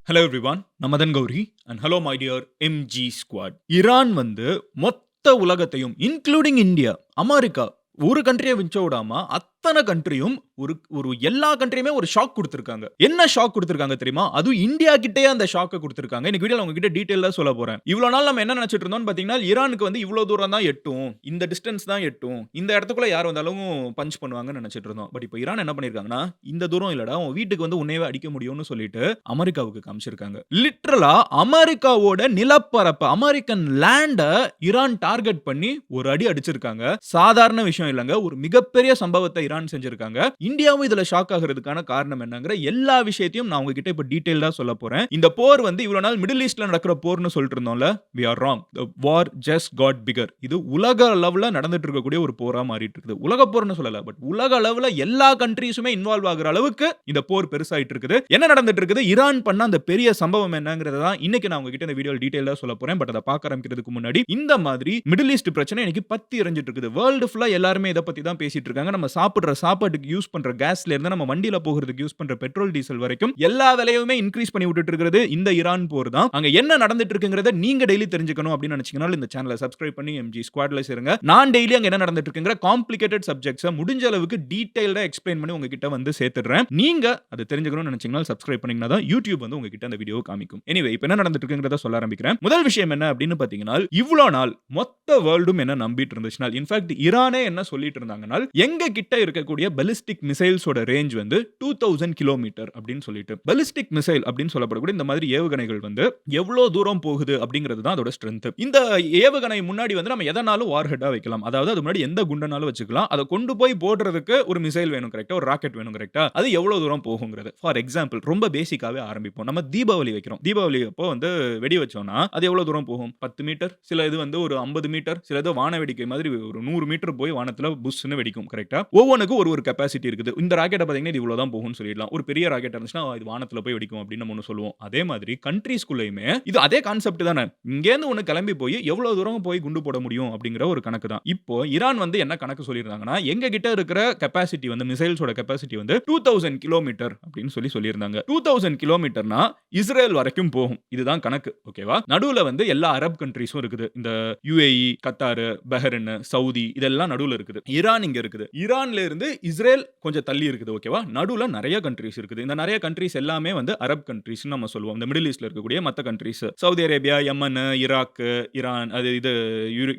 Hello everyone, நான் Madan Gowri and hello my dear MG squad. Iran வந்து மொத்த உலகத்தையும் இன்க்ளூடிங் இந்தியா, அமெரிக்கா ஒரு கண்ட்ரியை விச்ச விடாம அத்தனை கண்ட்ரியும் ஒரு ஒரு எல்லா கண்ட்ரியுமே ஒரு ஷாக் கொடுத்திருக்காங்க. என்ன ஷாக் கொடுத்திருக்காங்க தெரியுமா? அதுவும் இந்தியா கிட்டயே அந்த ஷாக்க கொடுத்திருக்காங்க. இன்னைக்கு வீடியோல உங்ககிட்ட டீடைலா சொல்ல போறேன். இவ்வளவு நாள் நம்ம என்ன நினைச்சிட்டு இருந்தோம்னு பாத்தீங்கன்னா, ஈரானுக்கு வந்து இவ்வளவு தூரம் தான் எட்டும். இந்த டிஸ்டன்ஸ் தான் எட்டும். இந்த இடத்துக்குள்ள யார் வந்தாலும் பஞ்ச் பண்ணுவாங்கன்னு நினைச்சிட்டு இருந்தோம். பட் இப்போ ஈரான் என்ன பண்ணிருக்காங்கன்னா, இந்த தூரம் இல்லடா, உன் வீட்டுக்கு வந்து உன்னையவே அடிக்க முடியும்னு சொல்லிட்டு அமெரிக்காவுக்கு காமிச்சிருக்காங்க. லிட்டரலா அமெரிக்காவோட நிலப்பரப்பு, அமெரிக்கன் லேண்ட ஈரான் டார்கெட் பண்ணி ஒரு அடி அடிச்சிருக்காங்க. சாதாரண விஷயம் இல்லங்க. ஒரு மிகப்பெரிய சம்பவத்தை ஈரான் செஞ்சிருக்காங்க. இந்தியாவும் இதுல ஷாக் ஆகிறதுக்கான காரணம் என்னங்கிற எல்லா விஷயத்தையும் நான் உங்ககிட்ட இப்ப டீடைலா சொல்ல போறேன். இந்த போர் வந்து இவ்வளவு நாள் மிடில் ஈஸ்ட்ல நடக்கிற போர்னு சொல்லிட்டு இருந்தோம்ல, we are wrong. The war just got bigger. இது உலக அளவுல நடந்துட்டு இருக்கக்கூடிய ஒரு போரா மாறிட்டு இருக்குது. உலக போர்னு சொல்லல, பட் உலக அளவுல எல்லா கண்ட்ரீஸுமே இன்வால்வ் ஆகுற அளவுக்கு இந்த போர் பெருசாயிட்டு இருக்குது. என்ன நடந்துட்டு இருக்குது? ஈரான் பண்ண அந்த பெரிய சம்பவம் என்னங்கறத தான் இன்னைக்கு நான் உங்ககிட்ட இந்த வீடியோல டீடைலா சொல்ல போறேன். பட் அத பார்க்க ஆரம்பிக்கிறதுக்கு முன்னாடி இந்த மாதிரி மிடில் ஈஸ்ட் பிரச்சனை இன்னைக்கு பத்தி எரிஞ்சிட்டு இருக்குது. வேர்ல்ட் ஃபுல்லா எல்லாருமே இத பத்தி தான் பேசிட்டு இருக்காங்க. நம்ம சாப்பிடுற சாப்பாட்டுக்கு யூஸ் பண்ற கேஸ்ல இருந்து நம்ம வண்டியில போகிறதுக்கு யூஸ் பண்ற பெட்ரோல் டீசல் வரைக்கும் எல்லா விலையுமே இன்கிரீஸ் பண்ணி விட்டுட்டு இருக்கிறது இந்த ஈரான் போர் தான். அங்க என்ன நடந்துட்டு இருக்குங்கறத நீங்க டெய்லி தெரிஞ்சுக்கணும் அப்படின்னு நினைச்சீங்கன்னா இந்த சேனலை சப்ஸ்கிரைப் பண்ணி MG ஸ்குவாட்ல சேருங்க. நான் டெய்லி அங்க என்ன நடந்துட்டு இருக்குங்கிற காம்ப்ளிகேட்டட் சப்ஜெக்ட்ஸை முடிஞ்ச அளவுக்கு டீடைல்டா எக்ஸ்பிளைன் பண்ணி உங்ககிட்ட வந்து சேர்த்துடுறேன். நீங்க அதை தெரிஞ்சுக்கணும்னு நினைச்சீங்கன்னா சப்ஸ்கிரைப் பண்ணீங்கன்னா தான் யூடியூப் வந்து உங்ககிட்ட அந்த வீடியோ காமிக்கும். எனிவே இப்போ என்ன நடந்துட்டு இருக்குங்கிறத சொல்ல ஆரம்பிக்கிறேன். முதல் விஷயம் என்ன அப்படின்னு பாத்தீங்கன்னா, இவ்வளவு நாள் மொத்த வேர்ல்டும் என்ன நம்பிட்டு இருந்துச்சுனா, இன்ஃபேக்ட் ஈரானே என்ன சொல்லிட்டு இருந்தாங்கன்னா, எங்க கிட்ட இருக்கக்கூடிய ballistic மிசைல்ஸோட ரேஞ்ச் வந்து 2000 கிலோமீட்டர் அப்படின்னு சொல்லிட்டு, ballistic மிசைல் அப்படின்னு சொல்லப்படக்கூடிய இந்த மாதிரி ஏவுகணைகள் வந்து எவ்வளவு தூரம் போகுது அப்படிங்கிறது தான் அதோட ஸ்ட்ரென்த். இந்த ஏவுகணை முன்னாடி வந்து நம்ம எதனாலும் வார்ஹெட்டா வைக்கலாம். அதாவது அது முன்னாடி எந்த குண்டனாலும் வச்சுக்கலாம். அதை கொண்டு போய் போடுறதுக்கு ஒரு மிசைல் வேணும் கரெக்ட்டா, ஒரு ராக்கெட் வேணும் கரெக்ட்டா. அது எவ்வளவு தூரம் போகுங்கிறது. ஃபார் எக்ஸாம்பிள் ரொம்ப பேசிக்காவே ஆரம்பிப்போம். நம்ம தீபாவளி வைக்கிறோம். தீபாவளி அப்போ வந்து வெடி வச்சோம்னா அது எவ்வளவு தூரம் போகும்? 10 மீட்டர், சில இது வந்து ஒரு 50 மீட்டர், சில இது வான வேடிக்கை மாதிரி ஒரு 100 மீட்டர் போய் வானத்துல புஷ்னு வெடிக்கும் கரெக்ட்டா. ஒவ்வொன்னுக்கும் ஒரு கெபாசிட்டி இருக்குது. இந்த ராக்கெட்ட பாத்தீங்கன்னா இது இவ்வளவு தான் போகும்னு சொல்லிடலாம். ஒரு பெரிய ராக்கெட் இருந்துச்சுனா இது வானத்துல போய் வெடிக்கும் அப்படின்னு நம்ம ஒன்னு சொல்லுவோம். அதே மாதிரி கண்ட்ரீஸ்குள்ளேயுமே இது அதே கான்செப்ட் தானே. இங்க இருந்து ஒன்னு கிளம்பி போய் எவ்வளவு தூரம் போய் குண்டு போட முடியும் அப்படிங்கிற ஒரு கணக்கு தான். இப்போ ஈரான் வந்து என்ன கணக்கு சொல்லிருந்தாங்கன்னா, எங்க கிட்ட இருக்கிற கெபாசிட்டி வந்து மிசைல்ஸோட கெபாசிட்டி வந்து 2000 கிலோமீட்டர் அப்படின்னு சொல்லியிருந்தாங்க. 2000 கிலோமீட்டர்னா இஸ்ரேல் வரைக்கும் போகும். இதுதான் கணக்கு. ஓகேவா? நடுவுல வந்து எல்லா அரப் கண்ட்ரீஸும் இருக்குது. இந்த UAE, கத்தார், பஹ்ரைன், சவுதி இதெல்லாம் நடுவுல இருக்குது. ஈரான் இங்க இருக்குது. ஈரான்ல இருந்து இஸ்ரேல் கொஞ்சம் தள்ளி இருக்குது. ஓகேவா? நடுவுல நிறைய கண்ட்ரீஸ் இருக்குது. இந்த நிறைய கண்ட்ரீஸ் எல்லாமே வந்து அரப் கண்ட்ரீஸ் நம்ம சொல்லுவோம். இந்த மிடில் ஈஸ்ட்ல இருக்கக்கூடிய மத்த கண்ட்ரீஸ், சவுதி அரேபியா, யமன், ஈராக், ஈரான், அது இது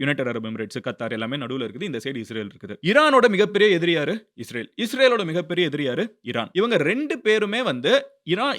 யுனைடெட் அரப் எமிரேட்ஸ், கத்தார் எல்லாமே நடுவுல இருக்குது. இந்த சைடு இஸ்ரேல் இருக்குது. ஈரானோட மிகப்பெரிய எதிரி யாரு? இஸ்ரேல். இஸ்ரேலோட மிகப்பெரிய எதிரி யாரு? ஈரான். இவங்க ரெண்டு பேருமே வந்து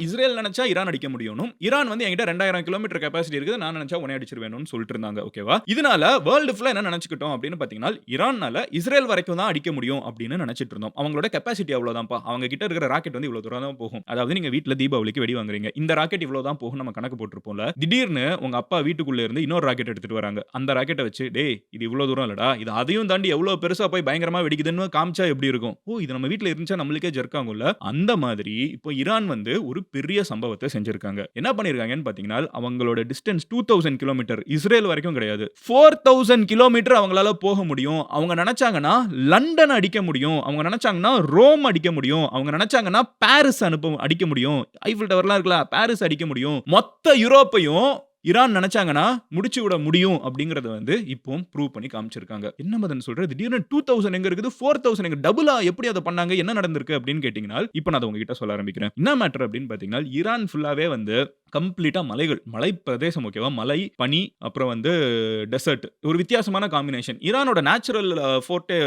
இஸ்ரேல் நினைச்சா ஈரான் அடிக்க முடியும். ஈரான் வந்து என்கிட்ட 2000 கிலோமீட்டர் கெபாசிட்டி இருக்குது, நான் நினைச்சா உன்னை அடிச்சிருவேணும்னு சொல்லிட்டு இருந்தாங்க. ஓகேவா? இதனால வேர்ல்ட் ஃபுல்லா என்ன நினைச்சுக்கிட்டோம் அப்படின்னு பாத்தீங்கன்னா, ஈரான்னால இஸ்ரேல் வரைக்கும் தான் அடிக்க முடியும் அப்படின்னு நினைச்சிட்டு இருந்தோம். அவங்களோட கெபாசிட்டி அவ்வளவுதான்ப்பா. அவங்க கிட்ட இருக்கிற ராக்கெட் வந்து இவ்வளவு தூரம் தான் போகும். அதாவது நீங்க வீட்ல தீபாவளிக்கு வெடி வாங்குறீங்க. இந்த ராக்கெட் இவ்வளவு தான் போகும் நம்ம கணக்கு போட்டுருப்போம்ல. திடீர்னு உங்க அப்பா வீட்டுக்குள்ள இருந்து இன்னொரு ராக்கெட் எடுத்துட்டு வராங்க. அந்த ராக்கெட்டை வச்சு, டேய் இது இவ்வளவு தூரம் இல்லடா, இது அதையும் தாண்டி எவ்வளவு பெருசா போய் பயங்கரமா வெடிக்குதுன்னு காமிச்சா எப்படி இருக்கும்? ஓ, இது நம்ம வீட்ல இருந்துச்சா நம்மளுக்கே ஜெர்க் ஆகும்ல. அந்த மாதிரி இப்போ ஈரான் வந்து ஒரு பெரிய சம்பவத்தை செஞ்சிருக்காங்க. என்ன பண்ணிருக்காங்கன்னு பாத்தீங்கன்னா, அவங்களோட டிஸ்டன்ஸ் 2000 கிலோமீட்டர் இஸ்ரேல் வரைக்கும் கிடையாது, 4000 கிலோமீட்டர் அவங்களால போக முடியும். அவங்க நினைச்சாங்கன்னா லண்டன் அடிக்க முடியும். அவங்க நினைச்சாங்கன்னா ரோம் அடிக்க முடியும். அவங்க நினைச்சாங்கன்னா பாரிஸ் அடிக்க முடியும். ஐஃபில் டவர்லாம் இருக்குல்ல, பாரிஸ் அடிக்க முடியும். மொத்த யூரோப்பையும் ஈரான் நினைச்சாங்கன்னா முடிச்சு விட முடியும் அப்படிங்கறத வந்து இப்போ ப்ரூவ் பண்ணி காமிச்சிருக்காங்க. என்ன மதன் சொல்ற, திடீர்னு 2000 எங்க இருக்குது, 4000 எங்க, டபுளா எப்படி அதை பண்ணாங்க, என்ன நடந்திருக்கு அப்படின்னு கேட்டீங்கன்னா, இப்போ நான் உங்ககிட்ட சொல்ல ஆரம்பிக்கிறேன். என்ன மேட்டர் அப்படின்னு பாத்தீங்கன்னா, ஈரான் ஃபுல்லாவே வந்து கம்ப்ளீட்டா மலைகள், மலை பிரதேசம். ஓகேவா? மலை, பனி, அப்புறம் வந்து டெசர்ட், ஒரு வித்தியாசமான காம்பினேஷன். ஈரானோட நேச்சுரல் ஃபோர்ட்டே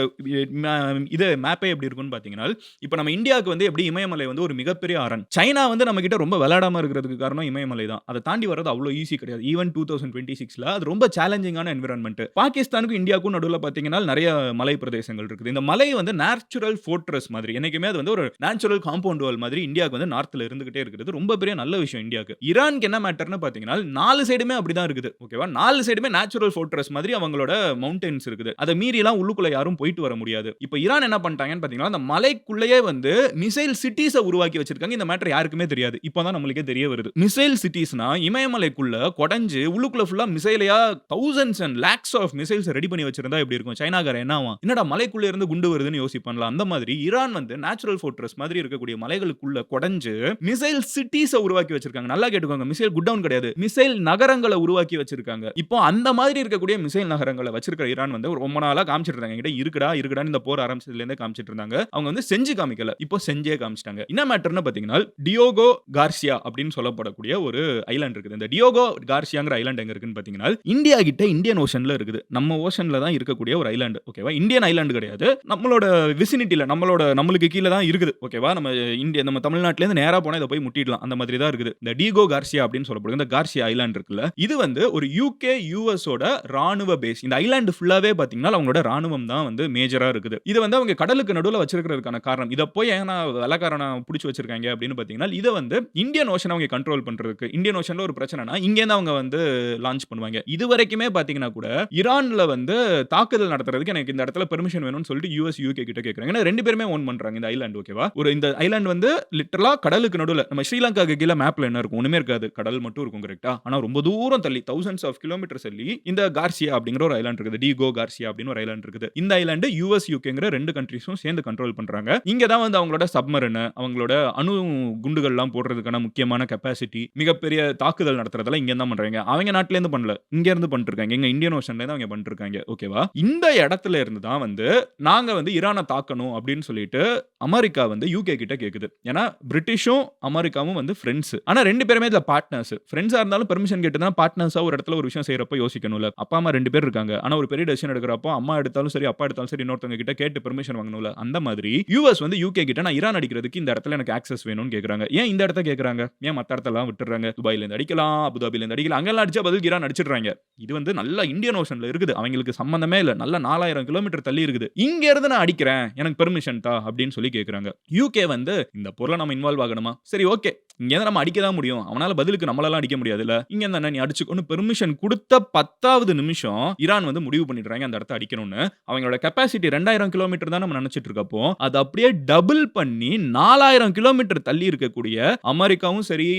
இது மேப்பே எப்படி இருக்கும்னு பாத்தீங்கன்னா, இப்போ நம்ம இந்தியாவுக்கு வந்து எப்படி இமயமலை வந்து ஒரு மிகப்பெரிய அரண், சைனா வந்து நம்ம கிட்ட ரொம்ப விளையாடாம இருக்கிறதுக்கு காரணம் இமயமலை தான். அதை தாண்டி வர்றது அவ்வளவு ஈஸி கிடையாது. ஈவன் 2026ல அது ரொம்ப சேலஞ்சிங்கான என்விரான்மெண்ட். பாகிஸ்தானுக்கும் இந்தியாவுக்கும் நடுவுல பாத்தீங்கன்னா நிறைய மலை பிரதேசங்கள் இருக்குது. இந்த மலை வந்து நேச்சுரல் ஃபோர்ட்ரஸ் மாதிரி, என்னைக்குமே அது வந்து ஒரு நேச்சுரல் காம்பவுண்ட் வால் மாதிரி இந்தியாவுக்கு வந்து நார்த்ல இருந்துகிட்டே இருக்குது. ரொம்ப பெரிய நல்ல விஷயம் இந்தியாவுக்கு. ஈரானுக்கு என்ன மேட்டர்னு பாத்தீங்கன்னா, 4 சைடுமே அப்படிதான் இருக்குது. ஓகேவா? 4 சைடுமே நேச்சுரல் ஃபோர்ட்ரஸ் மாதிரி அவங்களோட மவுண்டன்ஸ் இருக்குது. அதை மீறி எல்லாம் உள்ளுக்குள்ள யாரும் போயிட்டு வர முடியாது. இப்போ ஈரான் என்ன பண்ணிட்டாங்கன்னு பாத்தீங்கன்னா, அந்த மலைக்குள்ளேயே வந்து மிசைல் சிட்டிஸை உருவாக்கி வச்சிருக்காங்க. இந்த மேட்டர் யாருக்குமே தெரியாது. இப்போதான் நம்மளுக்கே தெரிய வருது. மிசைல் சிட்டிஸ்னா இமயமலைக்குள்ள கொடைஞ்சு உள்ளுக்குள்ள ஃபுல்லா மிசைலையா thousands and lakhs of missiles ready பண்ணி வச்சிருந்தா எப்படி இருக்கும்? சைனாக்காரன் என்ன ஆவான், என்னடா மலைக்குள்ள இருந்து குண்டு வருதுன்னு யோசிப்பான்ல. அந்த மாதிரி ஈரான் வந்து நேச்சுரல் ஃபோர்ட்ரஸ் மாதிரி இருக்கக்கூடிய மலைகளுக்குள்ள கொடைஞ்சு மிசைல் சிட்டிஸை உருவாக்கி வச்சிருக்காங்க. நல்லா கேட்டுக்கோங்க. மிசைல் குட் டவுன் கிடையாது. மிசைல் நகரங்கள உருவாக்கி வச்சிருக்காங்க. இப்போ அந்த மாதிரி இருக்கக்கூடிய மிசைல் நகரங்கள வச்சிருக்கிற ஈரான் வந்து ரொம்ப நாளா காமிச்சிட்டு இருந்தாங்க. என்கிட்ட இருக்குடான்னு இந்த போர் ஆரம்பிச்சதுல இருந்தே காமிச்சிட்டு இருந்தாங்க. அவங்க வந்து செஞ்சு காமிக்கல. இப்போ செஞ்சே காமிச்சிட்டாங்க. என்ன மேட்டர்னு பாத்தீங்கன்னா டியோகோ கார்சியா அப்படின்னு சொல்லப்படக்கூடிய ஒரு ஐலாண்ட் இருக்குது. இந்த டியோகோ கார்சியாங்கிற ஐலாண்ட் எங்க இருக்குன்னு பாத்தீங்கன்னா இந்தியா கிட்ட இந்தியன் ஓஷன்ல இருக்குது. நம்ம ஓஷன்ல தான் இருக்கக்கூடிய ஒரு ஐலாண்ட். ஓகேவா? இந்தியன் ஐலாண்ட் கிடையாது. நம்மளோட விசினிட்டில நம்மளுக்கு கீழ தான் இருக்குது. ஓகேவா? நம்ம தமிழ்நாட்டுல இருந்து நேரா போனா இத போய் முட்டிடலாம். அந்த மாதிரி தான் இருக்குது. இந்த டியோகோ கார்சியா அப்படின்னு சொல்லப்படுது. இந்த கார்சியா ஐலாண்ட் இருக்குல்ல. இது வந்து ஒரு யுகே யுஎஸ் ஓட ராணுவ பேஸ். இந்த ஐலாண்ட் ஃபுல்லாவே பாத்தீங்கன்னா அவங்களோட ராணுவம் தான் வந்து மேஜரா இருக்குது. இது வந்து அவங்க கடலுக்கு நடுவுல வச்சிருக்கிறதுக்கான காரணம். இத போய் ஏன்னா வெள்ளக்காரன புடிச்சு வச்சிருக்காங்க அப்படின்னு பாத்தீங்கன்னா இத வந்து இந்தியன் ஓஷன் அவங்க கண்ட்ரோல் பண்றதுக்கு. இந்தியன் ஓஷன்ல ஒரு பிரச்சனைனா இங்க இருந்து அவங்க வந்து லான்ச் பண்ணுவாங்க. இதுவரைக்குமே பாத்தீங்கன்னா கூட ஈரான்ல வந்து தாக்குதல் நடத்துறதுக்கு எனக்கு இந்த இடத்துல பெர்மிஷன் வேணும்னு சொல்லிட்டு யுஎஸ் யுகே கிட்ட கேக்குறாங்க. ஏன்னா ரெண்டு பேருமே ஓன் பண்றாங்க இந்த ஐலாண்ட். ஓகேவா? இந்த ஐலாண்ட் வந்து லிட்டரலா கடலுக்கு நடுவுல நம்ம ஸ்ரீலங்காக்கு கீழ மேப்ல என்ன இருக்கும்? ஒண்ணுமே இருக்காது. கடல் மட்டும் இருக்கும். கரெக்ட்டா? ஆனா ரொம்ப தூரம் தள்ளி thousands of kilometers தள்ளி இந்த கார்சியா அப்படிங்கிற ஒரு ஐலாண்ட் இருக்குது. டிகோ கார்சியா அப்படின்னு ஒரு ஐலாண்ட் இருக்குது. இந்த ஐலாண்ட் யுஎஸ் யுகேங்கிற ரெண்டு கண்ட்ரீஸும் சேர்ந்து கண்ட்ரோல் பண்றாங்க. இங்க தான் வந்து அவங்களோட சப்மரின், அவங்களோட அணு குண்டுகள்லாம் போடுறதுக்கான முக்கியமான கெபாசிட்டி, மிகப்பெரிய தாக்குதல் நடத்துறதெல்லாம் இங்க தான் பண்றாங்க. அவங்க நாட்டுல இருந்து பண்ணல. இங்க இருந்து பண்ணிட்டு இருக்காங்க. எங்க இந்தியன் ஓஷன்ல இருந்து அவங்க பண்ணிட்டு இருக்காங்க. ஓகேவா? இந்த இடத்துல இருந்து தான் வந்து நாங்க வந்து ஈரானை தாக்கணும் அப்படின்னு சொல்லிட்டு அமெரிக்கா வந்து யுகே கிட்ட கேக்குது. ஏன்னா பிரிட்டிஷும் அமெரிக்காவும் வந்து ஃப்ரெண்ட்ஸ். ஆனா ரெண்டு பேருமே இதுல பார்ட்னர்ஸ். ஃப்ரெண்ட்ஸா இருந்தாலும் பெர்மிஷன் கேட்டு தான் பார்ட்னர்ஸா ஒரு இடத்துல ஒரு விஷயம் செய்யறப்ப யோசிக்கணும்ல. அப்பா அம்மா ரெண்டு பேர் இருக்காங்க. ஆனா ஒரு பெரிய டெசிஷன் எடுக்கிறப்போ அம்மா எடுத்தாலும் சரி, அப்பா எடுத்தாலும் சரி இன்னொருத்தவங்க கிட்ட கேட்டு பெர்மிஷன் வாங்கணும்ல. அந்த மாதிரி யுஎஸ் வந்து யுகே கிட்ட நான் ஈரான் அடிக்கிறதுக்கு இந்த இடத்துல எனக்கு ஆக்சஸ் வேணும்னு கேக்குறாங்க. ஏன் இந்த இடத்த கேக்குறாங்க? ஏன் மத்த இடத்தெல்லாம் விட்டுறாங்க? துபாயில இருந்து அடிக்கலாம், அபுதாபில இருந்து அடிக்கலாம். அங்கெல்லாம் அடிச்சா பதில் ஈரான் அடிச்சிடுறாங்க. இது வந்து நல்ல இந்தியன் ஓஷன்ல இருக்குது. அவங்களுக்கு சம்பந்தமே இல்ல. நல்ல 4000 கிலோமீட்டர் தள்ளி இருக்குது. இங்க இருந்து நான் அடிக்கிறேன். எனக்கு பெர்மிஷன் தா அப்படின்னு சொல்லி கேக்குறாங்க. யுகே வந்து இந்த போர்ல நம்ம இன்வால்வ் ஆகணுமா? சரி ஓகே. இங்க இருந்து நம்ம அடிக்க தான் முடியும். அவனால பதிலுக்கு நம்மளால அடிக்க முடியாதுல்ல. இங்க இருந்தா நீ அடிச்சுக்கோன்னு பெர்மிஷன் கொடுத்த 10வது நிமிஷம் ஈரான் வந்து முடிவு பண்ணிடுறாங்க அந்த இடத்த அடிக்கணும்னு. அவங்களோட கெபாசிட்டி 2000 கிலோமீட்டர் தான் நம்ம நினைச்சிட்டு இருக்கப்போ அது அப்படியே டபுள் பண்ணி 4000 கிலோமீட்டர் தள்ளி இருக்கக்கூடிய அமெரிக்காவும் சரி,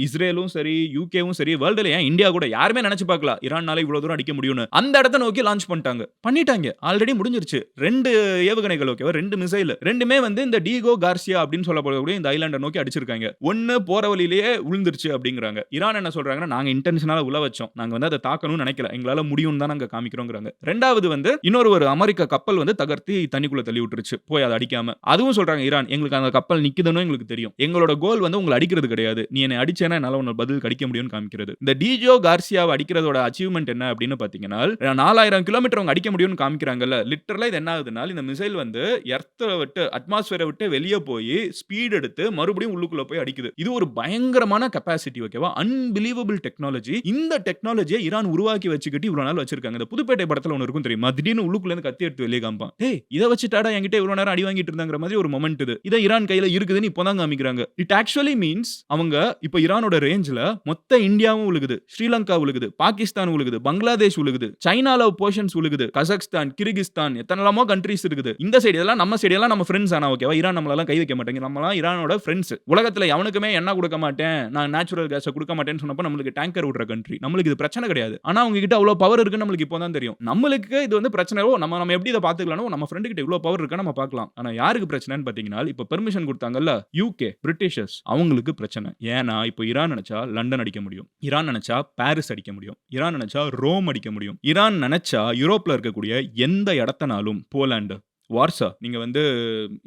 இஸ்ரேலும் சரி, யுகேவும் சரி, வேர்ல்டுல ஏன் இந்தியா கூட யாருமே நினைச்சு பார்க்கல ஈரான்னால இவ்வளவு தூரம் அடிக்க முடியும்னு. அந்த இடத்தை நோக்கி லான்ச் பண்ணிட்டாங்க. ஆல்ரெடி முடிஞ்சிருச்சு. 2 ஏவுகணைகள். ஓகேவா? 2 மிசைல். ரெண்டுமே வந்து இந்த டிகோ கார்சியா அப்படின்னு சொல்லப்படக்கூடிய இந்த ஐலாண்டை நோக்கி அடிச்சிருக்காங்க. ஒன்னு போற வழியிலேயே விழுந்துருச்சு அப்படிங்கிறாங்க. ஈரான் என்ன சொல்றாங்கன்னா நாங்க இன்டென்ஷனலா உள்ள வச்சோம். நாங்க வந்து அதை தாக்கணும்னு நினைக்கல. எங்களால முடியும் தான் நாங்க காமிக்கிறோம்ங்கறாங்க. ரெண்டாவது வந்து இன்னொரு அமெரிக்க கப்பல் வந்து தகர்த்தி தண்ணிக்குள்ள தள்ளி விட்டுருச்சு. போய் அதை அடிக்காம. அதுவும் சொல்றாங்க ஈரான் எங்களுக்கு அந்த கப்பல் நிக்குதுன்னு எங்களுக்கு தெரியும். எங்களோட கோல் வந்து உங்களை அடிக்கிறது கிடையாது. நீ என்னை அடிச்சேனா என்னால உன்னை பதில் அடிக்க முடியும்னு காமிக்கிறது. இந்த டிஜோ கார்சியாவை அடிக்கிறதோட அச்சீவ்மெண்ட் என்ன அப்படின்னு பாத்தீங்கன்னா 4000 கிலோமீட்டர் அவங்க அடிக்க முடியும்னு காமிக்கிறாங்கல்ல. லிட்டரலா இது என்ன ஆகுதுன்னா இந்த மிசைல் வந்து எர்த்தை விட்டு அட்மாஸ்பியரை விட்டு வெளியே போய் ஸ்பீட் எடுத்து மறுபடியும் உள்ளுக்குள்ள போய் அடிக்குது. இது ஒரு பயங்கரமான கெபாசிட்டி. ஓகேவா? Unbelievable technology. இந்த டெக்னாலஜியை ஈரான் உருவாக்கி வச்சுக்கிட்டு இவ்வளவு நாள் வச்சிருக்காங்க. இந்த புதுப்பேட்டை படத்துல ஒன்னு இருக்கும் தெரியுமா? திடீர்னு உள்ளுக்குள்ள இருந்து கத்தி எடுத்து வெளியே காமிப்பான். ஏய் இத வச்சுட்டாடா என்கிட்ட இவ்வளவு நேரம் அடி வாங்கிட்டு இருந்தாங்கற மாதிரி ஒரு மொமெண்ட் இது. இத ஈரான் கையில இருக்குதுன்னு இப்போதான் காமிக்கிறாங்க. இட் ஆக்சுவலி மீன்ஸ் அவங்க இப்ப ஈரானோட ரேஞ்ச்ல மொத்த இந்தியாவும் உழுகுது, ஸ்ரீலங்கா உழுகுது, பாகிஸ்தான் உழுகுது, பங்களாதேஷ் உழுகுது, சைனால போர்ஷன்ஸ் உழுகுது, கசக்ஸ்தான், கிர்கிஸ்தான் எத்தனலாமோ கண்ட்ரீஸ் இருக்குது. இந்த சைடு எல்லாம் நம்ம சைடு எல்லாம் நம்ம ஃப்ரெண்ட்ஸ் ஆனா ஓகேவா? ஈரான் நம்மளெல்லாம் கை வைக்க மாட்டாங்க. நம்மலாம் ஈரானோட ஃப்ரெண்ட்ஸ். உலகத்துல எவனுக்குமே எண்ணெய் கொடுக்க மாட்டேன், நான் நேச்சுரல் கேஸை கொடுக்க மாட்டேன்னு சொன்னப்ப நம்மளுக்கு டேங்கர் விடுற கண்ட்ரி. நம்மளுக்கு இது பிரச்சனை கிடையாது. ஆனா அவங்க கிட்ட அவ்வளவு பவர் இருக்குன்னு நம்மளுக்கு இப்போதான் தெரியும். நம்மளுக்கு இது வந்து பிரச்சனை. நம்ம எப்படி இதை பாத்துக்கலாம்னோ நம்ம ஃப்ரெண்ட் கிட்ட இவ்வளவு பவர் இருக்குன்னு நம்ம பார்க்கலாம். ஆனா யாருக்கு பிரச்சனைன்னு பாத்தீங்கன்னா இப்ப பெர்மிஷன் கொடுத்தாங்கல்ல யூகே பிரிட்டிஷர்ஸ், அவங்களுக்கு பிரச்சனை. ஏன்னா இப்போ ஈரான் நினைச்சா லண்டன் அடிக்க முடியும், ஈரான் நினைச்சா பாரிஸ் அடிக்க முடியும், ஈரான் நினைச்சா ரோம் அடிக்க முடியும், ஈரான் நினைச்சா யூரோப்ல இருக்கக்கூடிய எந்த இடத்தனாலும், போலாந்து, வார்சா, நீங்க வந்து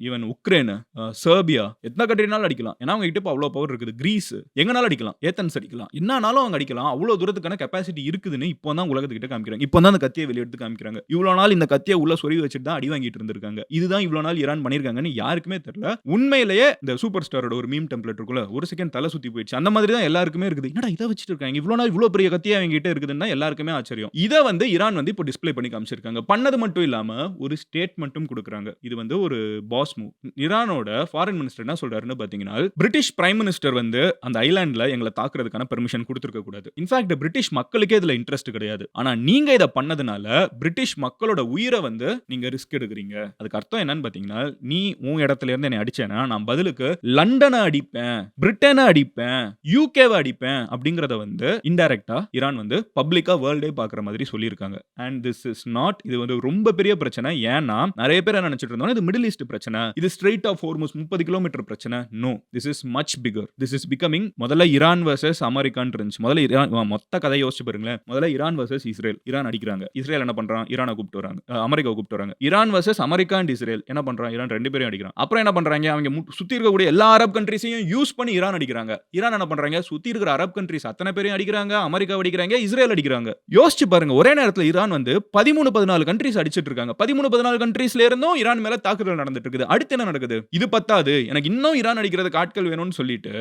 ஈவன் உக்ரைன், சர்பியா, எத்தனை கண்ட்ரினாலும் அடிக்கலாம். ஏன்னா அவங்க கிட்ட அவ்வளவு பவர் இருக்குது. கிரீஸ் எங்கனாலும் அடிக்கலாம், ஏத்தன்ஸ் அடிக்கலாம், என்னனாலும் அவங்க அடிக்கலாம். அவ்வளவு தூரத்துக்கான கெபாசிட்டி இருக்குதுன்னு இப்போ தான் உலகத்துக்கிட்ட காமிக்கிறாங்க. இப்போ தான் அந்த கத்தியை வெளியெடுத்து காமிக்கிறாங்க. இவ்வளவு நாள் இந்த கத்தியை உள்ள சொருவி வச்சுட்டு தான் அடி வாங்கிட்டு இருந்திருக்காங்க. இதுதான் இவ்வளவு நாள் ஈரான் பண்ணிருக்காங்கன்னு யாருக்குமே தெரியல. உண்மையிலேயே இந்த சூப்பர் ஸ்டாரோட ஒரு மீம் டெம்ப்ளேட் இருக்குல்ல, ஒரு செகண்ட் தலை சுத்தி போயிடுச்சு. அந்த மாதிரி தான் எல்லாருக்குமே இருக்குது. என்னடா இதை வச்சுட்டு இருக்காங்க, இவ்வளவு நாள் இவ்வளவு பெரிய கத்தியா அவங்க கிட்ட இருக்குதுன்னா எல்லாருக்குமே ஆச்சரியம். இதை வந்து ஈரான் வந்து இப்போ டிஸ்ப்ளே பண்ணி காமிச்சிருக்காங்க. பண்ணது மட்டும் இல்லாம ஒரு ஸ்டேட்மெண்ட்டும் கொடுக்குறாங்க. இது வந்து ஒரு பாஸ் மூவ். ஈரானோட ஃபாரின் மினிஸ்டர் என்ன சொல்றாருன்னு பாத்தீங்கன்னா பிரிட்டிஷ் பிரைம் மினிஸ்டர் வந்து அந்த ஐலாண்ட்ல எங்களை தாக்குறதுக்கான பெர்மிஷன் கொடுத்திருக்க கூடாது. இன்ஃபேக்ட் பிரிட்டிஷ் மக்களுக்கே இதுல இன்ட்ரெஸ்ட் கிடையாது. ஆனா நீங்க இத பண்ணதுனால பிரிட்டிஷ் மக்களோட உயிரை வந்து நீங்க ரிஸ்க் எடுக்கிறீங்க. அதுக்கு அர்த்தம் என்னன்னு பாத்தீங்கன்னா நீ உன் இடத்துல இருந்து என்னை அடிச்சேன்னா நான் பதிலுக்கு லண்டனை அடிப்பேன், பிரிட்டனை அடிப்பேன், யூகேவை அடிப்பேன் அப்படிங்கறத வந்து இன்டைரக்டா ஈரான் வந்து பப்ளிக்கா வேர்ல்டே பாக்குற மாதிரி சொல்லியிருக்காங்க. அண்ட் திஸ் இஸ் நாட், இது வந்து ரொம்ப பெரிய பிரச்சனை. ஏன்னா நிறைய பேர் என்ன நினைச்சிட்டு இருந்தோம், இது மிடில் ஈஸ்ட் பிரச்சனை, இது ஸ்ட்ரெய்ட் ஆஃப் ஹோர்முஸ் 30 கிலோமீட்டர் பிரச்சனை. No, this is much bigger. This is becoming முதல்ல ஈரான் வர்சஸ் அமெரிக்கான் இருந்துச்சு. முதல்ல ஈரான் மொத்த கதையை யோசிச்சு பாருங்களேன். முதல்ல ஈரான் வர்சஸ் இஸ்ரேல். ஈரான் அடிக்கிறாங்க. இஸ்ரேல் என்ன பண்றான், ஈரானை கூப்பிட்டு வராங்க, அமெரிக்காவை கூப்பிட்டு வராங்க. Iran versus America and Israel என்ன பண்றான், ஈரான் 2 பேரையும் அடிக்கிறான். அப்புறம் என்ன பண்றாங்க, அவங்க சுத்தி இருக்கக்கூடிய எல்லா அரப் கண்ட்ரீஸையும் யூஸ் பண்ணி ஈரான் அடிக்கிறாங்க. ஈரான் என்ன பண்றாங்க, சுத்தி இருக்கிற அரப் கண்ட்ரீஸ் அத்தனை பேரையும் அடிக்கிறாங்க, அமெரிக்கா அடிக்கிறாங்க, இஸ்ரேல் அடிக்கிறாங்க. யோசிச்சு பாருங்க, ஒரே நேரத்தில் ஈரான் வந்து 13-14 கண்ட்ரீஸ் அடிச்சிட்டு இருக்காங்க. 13-14 கண்ட்ரீஸ்ல இருந்தும் ஈரான் மேல தாக்குதல் நடந்துட்டு இருக்குது. அடுத்து என்ன நடக்குது, இது பத்தாது, எனக்கு இன்னும் ஈரான் அடிக்கிறதுக்கு ஆட்கள் வேணும்னு சொல்லிட்டு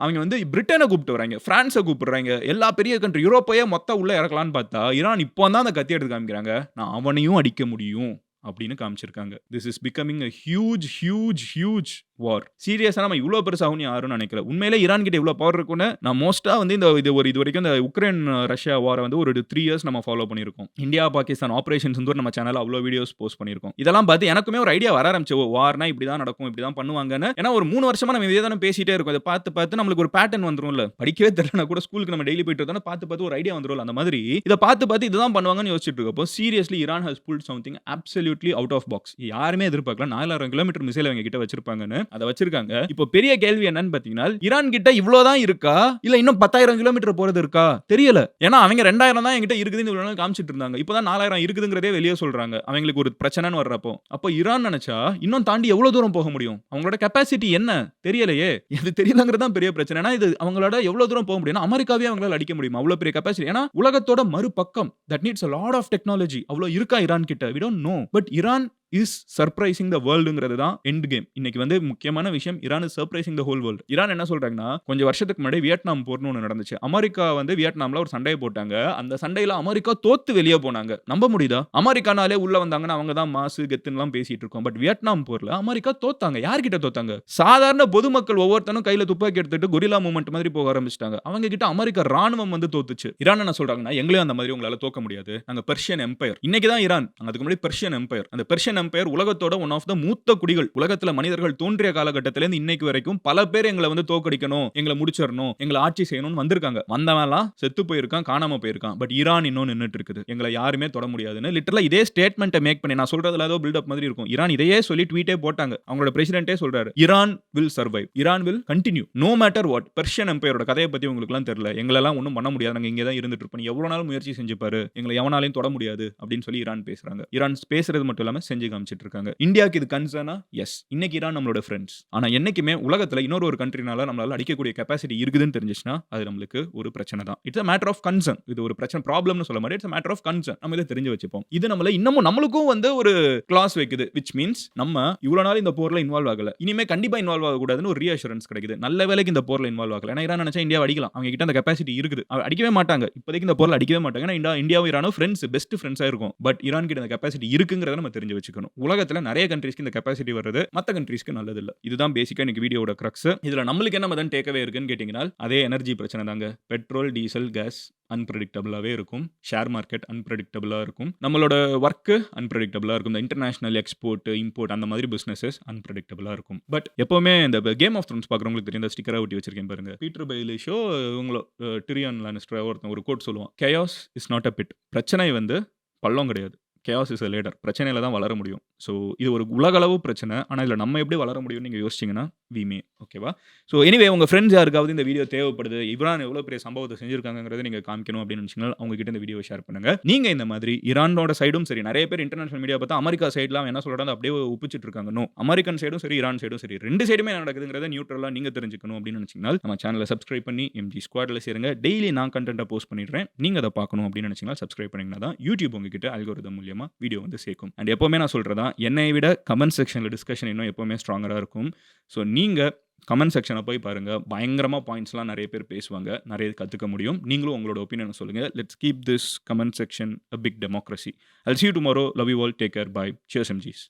அவங்க வந்து பிரிட்டனை கூப்பிட்டு வராங்க, பிரான்ஸை கூப்பிடுறாங்க, எல்லா பெரிய கண்ட்ரி யூரோப்பையே மொத்த உள்ள இறக்கலான்னு பார்த்தா ஈரான் இப்போ தான் அந்த கத்தி எடுத்து காமிக்கிறாங்க, நான் அவனையும் அடிக்க முடியும் அப்படின்னு காமிச்சிருக்காங்க. This is becoming a huge வார். சீரியஸா நம்ம இவ்வளவு பெருசாகும் யாரும் நினைக்கல. உண்மையிலே ஈரான் கிட்ட இவ்வளவு பவர் இருக்குன்னு நான் மோஸ்டா வந்து இது வரைக்கும் இந்த உக்ரைன் ரஷ்யா வாரை வந்து ஒரு 3 இயர்ஸ் நம்ம ஃபாலோ பண்ணியிருக்கோம். இந்தியா பாகிஸ்தான் ஆபரேஷன் சிந்தூர் நம்ம சேனல்ல அவ்வளவு வீடியோஸ் போஸ்ட் பண்ணியிருக்கோம். இதெல்லாம் பார்த்து எனக்குமே ஒரு ஐடியா வர ஆரம்பிச்சு, வார்னா இப்படிதான் நடக்கும், இப்படிதான் பண்ணுவாங்கன்னு. ஏன்னா ஒரு 3 வருஷமா நம்ம இதே தானே பேசிட்டே இருக்கோம். அதை பார்த்து நம்மளுக்கு ஒரு பேட்டர்ன் வந்துரும்ல. படிக்கவே தெரியலனா கூட ஸ்கூலுக்கு நம்ம டெய்லி போயிட்டு வந்தா பார்த்து ஒரு ஐடியா வந்துரும்ல. அந்த மாதிரி இதை பார்த்து இதுதான் பண்ணுவாங்கன்னு யோசிச்சுட்டு இருக்கப்போ seriously Iran has pulled something absolutely out of box. யாருமே எதிர்பார்க்கல 4000 கிலோமீட்டர் மிசைல் அவங்க கிட்ட வச்சிருப்பாங்கன்னு. அதை வச்சிருக்காங்க. இப்போ பெரிய கேள்வி என்னன்னு பாத்தீங்கன்னா, ஈரான் கிட்ட இவ்வளவுதான் இருக்கா, இல்ல இன்னும் 10,000 கிலோமீட்டர் போறது இருக்கா தெரியல. ஏன்னா அவங்க 2000 தான் என்கிட்ட இருக்குதுன்னு இவ்வளவு நாள் காமிச்சிட்டு இருந்தாங்க. இப்பதான் 4000 இருக்குதுங்கிறதே வெளியே சொல்றாங்க. அவங்களுக்கு ஒரு பிரச்சனைன்னு வர்றப்போ, அப்போ ஈரான் நினைச்சா இன்னும் தாண்டி எவ்வளவு தூரம் போக முடியும், அவங்களோட கெப்பாசிட்டி என்ன தெரியலையே. இது தெரியலங்கிறது தான் பெரிய பிரச்சனை. ஏன்னா இது அவங்களோட எவ்வளவு தூரம் போக முடியும், அமெரிக்காவே அவங்களால அடிக்க முடியுமா அவ்வளவு பெரிய கெப்பாசிட்டி. ஏன்னா உலகத்தோட மறுபக்கம், that needs a lot of technology. அவ்வளவு இருக்கா ஈரான் கிட்ட, we don't know. But Iran is surprising the worldங்கிறது தான் எண்ட் கேம். இன்னைக்கு வந்து முக்கியமான விஷயம், Iran is surprising the whole world. Iran என்ன சொல்றாங்கன்னா, கொஞ்சம் வருஷத்துக்கு முன்னாடி வியட்நாம் போர்னு ஒன்று நடந்துச்சு. அமெரிக்கா வந்து வியட்நாம்ல ஒரு சண்டையை போட்டாங்க. அந்த சண்டையில அமெரிக்கா தோத்து வெளியே போனாங்க. நம்ப முடியுதா? அமெரிக்கானாலே உள்ள வந்தாங்கன்னா அவங்க தான் மாசு கெத்துன்னு பேசிட்டு இருக்கோம். பட் வியட்நாம் போர்ல அமெரிக்கா தோத்தாங்க. யார்கிட்ட தோத்தாங்க? சாதாரண பொதுமக்கள் ஒவ்வொருத்தனும் கையில துப்பாக்கி எடுத்துட்டு கொரில்லா மூவ்மெண்ட் மாதிரி போக ஆரம்பிச்சிட்டாங்க. அவங்க கிட்ட அமெரிக்கா ராணுவம் வந்து தோத்துச்சு. ஈரான் என்ன சொல்றாங்கன்னா, எங்களையும் அந்த மாதிரி உங்களால தோக்க முடியாது, நாங்க பெர்ஷியன் எம்பையர். இன்னைக்கு தான் ஈரான், அதுக்கு முன்னாடி பெர்ஷியன் எம்பையர். அந்த பெர்ஷியன் எம்பையர் உலகத்தோட ஒன் ஆஃப் த மூத்த குடிகள். உலகத்துல மனிதர்கள் தோன்றிய காலகட்டத்திலிருந்து இன்னைக்கு வரைக்கும் பல பேர் எங்களை வந்து தோக்கடிக்கணும், எங்களை முடிச்சிடணும், எங்களை ஆட்சி செய்யணும்னு வந்திருக்காங்க. வந்தவன்லாம் செத்து போயிருக்கான், காணாம போயிருக்கான். பட் ஈரான் இன்னும் நின்னுட்டு இருக்குது, எங்களை யாருமே தொட முடியாதுன்னு லிட்டரலா இதே ஸ்டேட்மெண்ட்டை மேக் பண்ணி, நான் சொல்றதுல ஏதோ பில்டப் மாதிரி இருக்கும், ஈரான் இதையே சொல்லி ட்வீட்டே போட்டாங்க. அவங்களோட பிரசிடென்ட்டே சொல்றாரு, Iran will survive, Iran will continue no matter what. Persian எம்பையரோட கதையை பத்தி உங்களுக்கு எல்லாம் தெரியல, எங்களெல்லாம் ஒன்றும் பண்ண முடியாது, நாங்க இங்கே தான் இருந்துட்டு இருப்போம், எவ்வளவு நாள் முயற்சி செஞ்சு பாரு, எங்களை எவனாலையும் தொட முடியாது அப்படின்னு சொல்லி ஈரான் பேசுறாங்க. ஈரான் பேசுறது மட்டும் இல்லாம செஞ்சு காமிச்சிட்டு இருக்காங்க. இந்தியாவுக்கு இது கன்சர்னா? எஸ். இன்னைக்கு ஈரான் நம்மளோட ஃப்ரெண்ட்ஸ். ஆனா என்னைக்குமே உலகத்துல இன்னொரு கண்ட்ரினால நம்மளால அடிக்கக்கூடிய கெப்பாசிட்டி இருக்குதுன்னு தெரிஞ்சிச்சுன்னா அது நம்மளுக்கு ஒரு பிரச்சனை தான். It's a matter of concern. இது ஒரு பிரச்சனை, ப்ராப்ளம்னு சொல்ல மாதிரி it's a matter of concern. நம்ம இதை தெரிஞ்சு வச்சுப்போம். இது நம்மள இன்னமும் நம்மளுக்கும் வந்து ஒரு கிளாஸ் வைக்குது. which means நம்ம இவ்வளவு நாள் இந்த போர்ல இன்வால்வ் ஆகல, இனிமே கண்டிப்பா இன்வால்வ் ஆக கூடாதுன்னு ஒரு ரீஅஷூரன்ஸ் கிடைக்குது. நல்ல வேலைக்கு இந்த போர்ல இன்வால்வ் ஆகல. ஏன்னா ஈரான் நினைச்சா இந்தியா அடிக்கலாம், அவங்க கிட்ட அந்த கெப்பாசிட்டி இருக்குது, அடிக்கவே மாட்டாங்க. இப்போதைக்கு இந்த போர்ல அடிக்கவே மாட்டாங்க. ஏன்னா இந்தியாவும் ஈரானும் ஃப்ரெண்ட்ஸ், பெஸ்ட் ஃப்ரெண்ட்ஸா இருக்கும். பட் ஈரான் கிட்ட அந்த கெப்பாசிட்டி இருக்குங்கிறத நம்ம தெரிஞ்சு வச்சுக்கணும். உலகத்துல நிறைய கண்ட்ரீஸ்க்கு இந்த கெப்பாசிட்டி வருது, மற்ற கண்ட்ரீஸ்க்கு நல்லது இல்ல. இதுதான் பேசிக்கா இன்னைக்கு வீடியோட கிரக்ஸ். இதுல நம்மளுக்கு என்ன மதன் டேக்அவே இருக்குன்னு கேட்டீங்கன்னா, அதே எனர்ஜி பிரச்சனை தாங்க. பெட்ரோல், டீசல், கேஸ் அன்பிரடிக்டபிளாவே இருக்கும். ஷேர் மார்க்கெட் அன்பிரடிக்டபிளா இருக்கும். நம்மளோட ஒர்க் அன்பிரடிக்டபிளா இருக்கும். இந்த இன்டர்நேஷனல் எக்ஸ்போர்ட், இம்போர்ட் அந்த மாதிரி பிசினஸஸ் அன்பிரடிக்டபிளா இருக்கும். பட் எப்பவுமே இந்த கேம் ஆஃப் த்ரோன்ஸ் பாக்குறவங்களுக்கு தெரியும், ஸ்டிக்கரா ஒட்டி வச்சிருக்கேன் பாருங்க. பீட்டர் பெய்லிஷோ இவங்களோ டிரியான் லானிஸ்டர் ஒருத்தன் ஒரு கோட் சொல்லுவான், chaos is not a pit. பிரச்சனை வந்து பள்ளம் கிடையாது, chaos is a ladder. பிரச்சனையில தான் வளர முடியும். ஸோ இது ஒரு உலகளவு பிரச்சனை. ஆனால் இதில் நம்ம எப்படி வளர முடியும்னு நீங்கள் யோசிச்சிங்கன்னா we may. ஓகேவா? ஸோ எனிவே உங்கள் ஃப்ரெண்ட்ஸ் யாருக்காவது இந்த வீடியோ தேவைப்படுது, ஈரான் எவ்வளோ பெரிய சம்பவத்தை செஞ்சிருக்காங்கிறத நீங்கள் காமிக்கணும் அப்படின்னு நினச்சிங்கன்னா அவங்க கிட்ட இந்த வீடியோ ஷேர் பண்ணுங்க. நீங்கள் இந்த மாதிரி ஈரானோட சைடும் சரி, நிறைய பேர் இன்டர்நேஷனல் மீடியா பார்த்தா அமெரிக்கா சைட்லாம் என்ன சொல்கிறாங்க அப்படியே ஒப்பிச்சிட்டு இருக்காங்க. நோ, அமெரிக்கன் சைடும் சரி, ஈரான் சைடும் சரி, ரெண்டு சைடுமே நடக்குதுங்கிறத நியூட்ரலாக நீங்கள் தெரிஞ்சுக்கணும் அப்படின்னு நினச்சிங்கன்னா நம்ம சேனலை சப்ஸ்கிரைப் பண்ணி எம்ஜி ஸ்குவாடில் சேருங்க. டெய்லி நான் கண்டென்ட்டை போஸ்ட் பண்ணிடுறேன். நீங்கள் அதை பார்க்கணும் அப்படின்னு நினச்சிங்கன்னா சப்ஸ்கிரைப் பண்ணிங்கன்னா தான் யூடியூப் உங்ககிட்ட அல்கோரிதம் மூலியமாக வீடியோ வந்து சேர்க்கும். அண்ட் எப்போவுமே நான் சொல்கிறதா, என்னை விட கமெண்ட் செக்ஷனில் டிஸ்கஷன் இன்னும் எப்போவுமே ஸ்ட்ராங்கராக இருக்கும். ஸோ நீங்கள் கமெண்ட் செக்ஷனை போய் பாருங்கள், பயங்கரமாக பாயிண்ட்ஸ்லாம் நிறைய பேர் பேசுவாங்க, நிறைய கற்றுக்க முடியும். நீங்களும் உங்களோட ஒப்பீனியனை சொல்லுங்கள். Let's keep this comment section a big democracy. I'll see you tomorrow. Love you all. Take care. Bye. Cheers MGs.